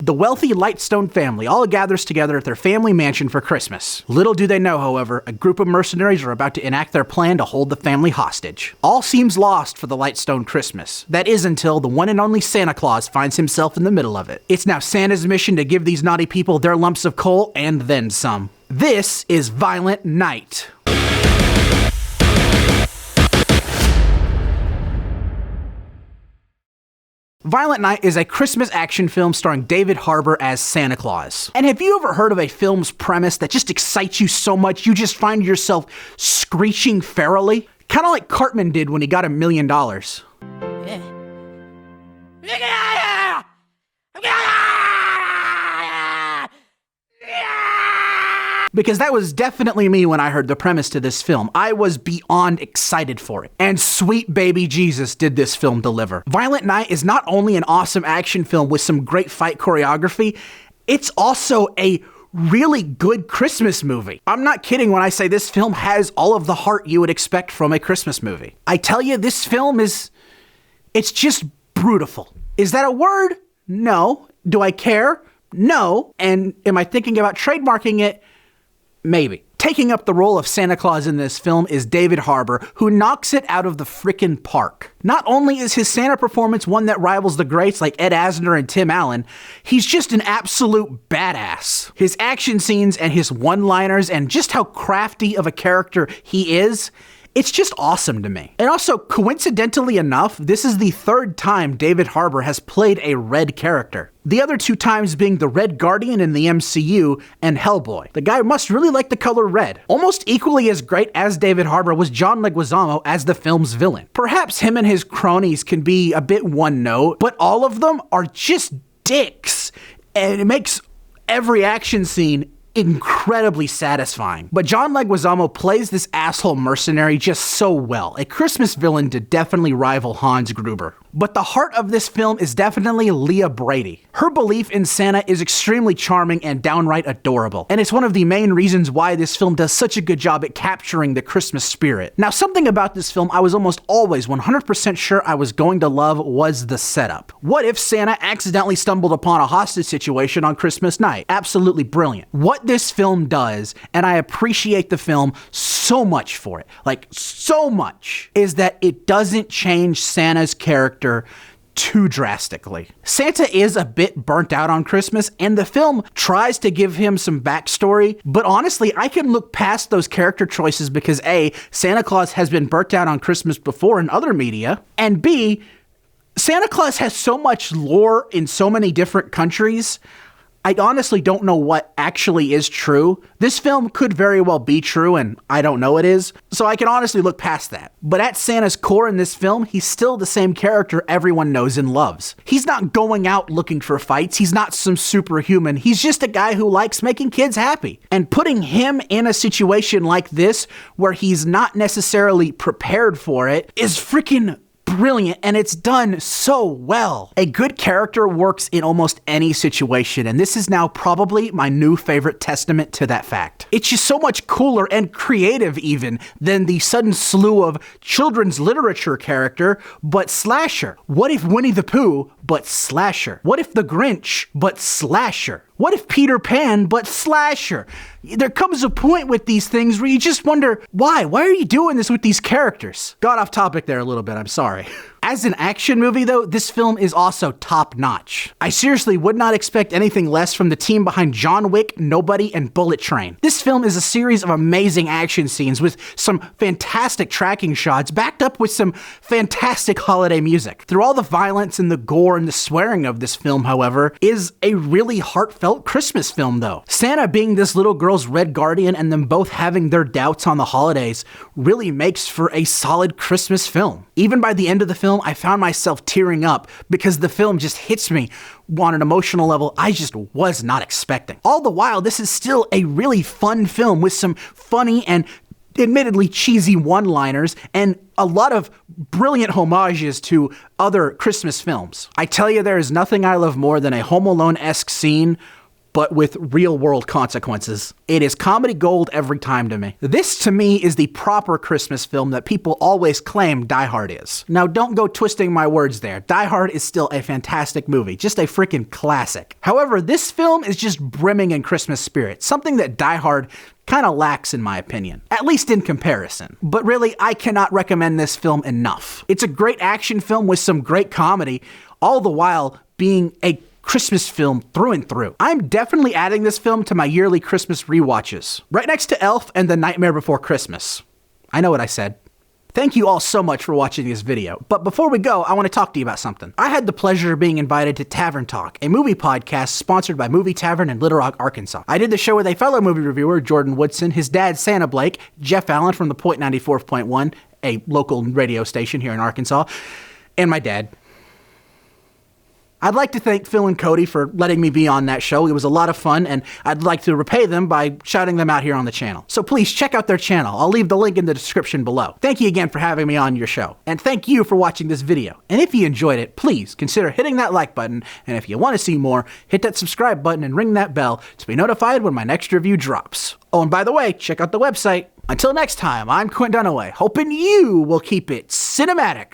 The wealthy Lightstone family all gathers together at their family mansion for Christmas. Little do they know, however, a group of mercenaries are about to enact their plan to hold the family hostage. All seems lost for the Lightstone Christmas. That is until the one and only Santa Claus finds himself in the middle of it. It's now Santa's mission to give these naughty people their lumps of coal and then some. This is Violent Night. Violent Night is a Christmas action film starring David Harbour as Santa Claus. And have you ever heard of a film's premise that just excites you so much you just find yourself screeching ferally? Kind of like Cartman did when he got $1 million. Because that was definitely me when I heard the premise to this film. I was beyond excited for it. And sweet baby Jesus did this film deliver. Violent Night is not only an awesome action film with some great fight choreography, it's also a really good Christmas movie. I'm not kidding when I say this film has all of the heart you would expect from a Christmas movie. I tell you, this film it's just brutal. Is that a word? No. Do I care? No. And am I thinking about trademarking it? Maybe. Taking up the role of Santa Claus in this film is David Harbour, who knocks it out of the frickin' park. Not only is his Santa performance one that rivals the greats like Ed Asner and Tim Allen, he's just an absolute badass. His action scenes and his one-liners and just how crafty of a character he is, it's just awesome to me. And also, coincidentally enough, this is the third time David Harbour has played a red character. The other two times being the Red Guardian in the MCU and Hellboy. The guy must really like the color red. Almost equally as great as David Harbour was John Leguizamo as the film's villain. Perhaps him and his cronies can be a bit one note, but all of them are just dicks. And it makes every action scene incredibly satisfying. But John Leguizamo plays this asshole mercenary just so well. A Christmas villain to definitely rival Hans Gruber. But the heart of this film is definitely Leah Brady. Her belief in Santa is extremely charming and downright adorable. And it's one of the main reasons why this film does such a good job at capturing the Christmas spirit. Now, something about this film I was almost always 100% sure I was going to love was the setup. What if Santa accidentally stumbled upon a hostage situation on Christmas night? Absolutely brilliant. What this film does, and I appreciate the film so much for it, like so much, is that it doesn't change Santa's character too drastically. Santa is a bit burnt out on Christmas, and the film tries to give him some backstory, but honestly, I can look past those character choices because A, Santa Claus has been burnt out on Christmas before in other media, and B, Santa Claus has so much lore in so many different countries, I honestly don't know what actually is true. This film could very well be true, and I don't know it is, so I can honestly look past that. But at Santa's core in this film, he's still the same character everyone knows and loves. He's not going out looking for fights, he's not some superhuman, he's just a guy who likes making kids happy. And putting him in a situation like this, where he's not necessarily prepared for it, is freaking brilliant, and it's done so well. A good character works in almost any situation, and this is now probably my new favorite testament to that fact. It's just so much cooler and creative even than the sudden slew of children's literature character, but slasher. What if Winnie the Pooh, but slasher? What if the Grinch, but slasher? What if Peter Pan, but slasher? There comes a point with these things where you just wonder, why? Why are you doing this with these characters? Got off topic there a little bit, I'm sorry. As an action movie though, this film is also top notch. I seriously would not expect anything less from the team behind John Wick, Nobody, and Bullet Train. This film is a series of amazing action scenes with some fantastic tracking shots backed up with some fantastic holiday music. Through all the violence and the gore and the swearing of this film, however, is a really heartfelt Christmas film though. Santa being this little girl's red guardian and them both having their doubts on the holidays really makes for a solid Christmas film. Even by the end of the film, I found myself tearing up because the film just hits me on an emotional level I just was not expecting. All the while, this is still a really fun film with some funny and admittedly cheesy one-liners and a lot of brilliant homages to other Christmas films. I tell you, there is nothing I love more than a Home Alone-esque scene, but with real-world consequences. It is comedy gold every time to me. This, to me, is the proper Christmas film that people always claim Die Hard is. Now, don't go twisting my words there. Die Hard is still a fantastic movie, just a freaking classic. However, this film is just brimming in Christmas spirit, something that Die Hard kind of lacks in my opinion, at least in comparison. But really, I cannot recommend this film enough. It's a great action film with some great comedy, all the while being a Christmas film through and through. I'm definitely adding this film to my yearly Christmas rewatches, right next to Elf and The Nightmare Before Christmas. I know what I said. Thank you all so much for watching this video, but before we go, I want to talk to you about something. I had the pleasure of being invited to Tavern Talk, a movie podcast sponsored by Movie Tavern in Little Rock, Arkansas. I did the show with a fellow movie reviewer, Jordan Woodson, his dad, Santa Blake, Jeff Allen from the Point 94.1, a local radio station here in Arkansas, and my dad. I'd like to thank Phil and Cody for letting me be on that show. It was a lot of fun, and I'd like to repay them by shouting them out here on the channel. So please check out their channel. I'll leave the link in the description below. Thank you again for having me on your show. And thank you for watching this video. And if you enjoyed it, please consider hitting that like button. And if you want to see more, hit that subscribe button and ring that bell to be notified when my next review drops. Oh, and by the way, check out the website. Until next time, I'm Quint Dunaway, hoping you will keep it cinematic